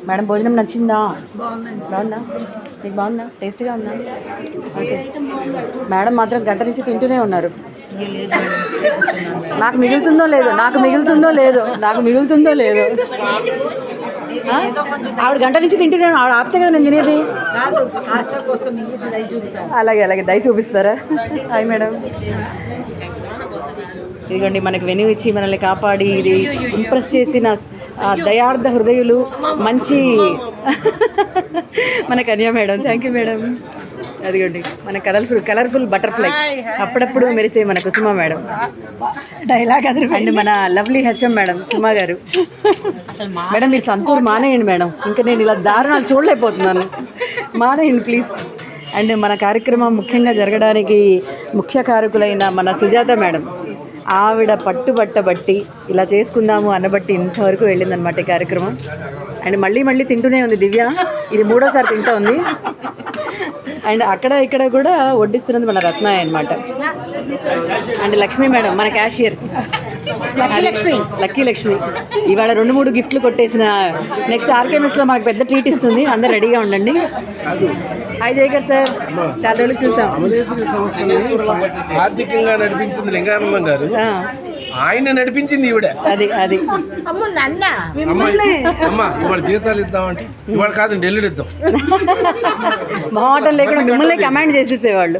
Madam భోజనం నచ్చిందా? బాగుందా? మీకు బాగుందా? టేస్ట్గా ఉందా? ఓకే. మేడం మాత్రం గంట నుంచి తింటూనే ఉన్నారు. నాకు మిగులుతుందో లేదో ఆవిడ గంట నుంచి తింటూనే ఆవిడ ఆపితే కదా నేను తినేది. అలాగే దయ చూపిస్తారా? Hi madam. ఇదిగోండి మనకు వెన్యూ ఇచ్చి మనల్ని కాపాడి ఇది ఇంప్రెస్ చేసిన దయార్థ హృదయులు మంచి మన కన్యా మేడం. Thank you madam. అదిగోండి మన కలర్ఫుల్ బటర్ఫ్లై అప్పుడప్పుడు మెరిసే మన కుసుమ మేడం డైలాగ్. అండ్ మన లవ్లీ హెచ్ఎం మేడం సుమా గారు. మేడం మీరు సంతూర్ మానేయండి మేడం, ఇంకా నేను ఇలా దారుణాలు చూడలేకపోతున్నాను. మానేయండి ప్లీజ్. అండ్ మన కార్యక్రమం ముఖ్యంగా జరగడానికి ముఖ్య కారకులైన మన సుజాత మేడం, ఆవిడ పట్టుబట్టబట్టి ఇలా చేసుకుందాము అన్నబట్టి ఇంతవరకు వెళ్ళిందనమాట ఈ కార్యక్రమం. అండ్ మళ్ళీ తింటూనే ఉంది దివ్య, ఇది 3వ సారి తింటూ ఉంది. అండ్ అక్కడ ఇక్కడ కూడా వడ్డిస్తున్నది మన రత్నాయ అనమాట. అండ్ లక్ష్మీ మేడం మన క్యాషియర్ లక్కీ లక్ష్మి ఇవాళ 2-3 గిఫ్ట్లు కొట్టేసిన. నెక్స్ట్ ఆర్కేఎంఎస్లో మాకు పెద్ద ట్రీట్ ఇస్తుంది, అందరు రెడీగా ఉండండి. హాయ్ జయకర్ సార్, చాలా రోజులు చూసాం. ఆర్థికంగా నడిపించింది లింగానందం గారు, ఆయన నడిపించింది ఈవిడ. అది అమ్మా ఇవాళ జీతాలు ఇద్దామంటే ఇవాళ కాదండి ఎల్లుడు ఇద్దాం. మొహమాటం లేకుండా మిమ్మల్ని కమాండ్ చేసేసేవాళ్ళు.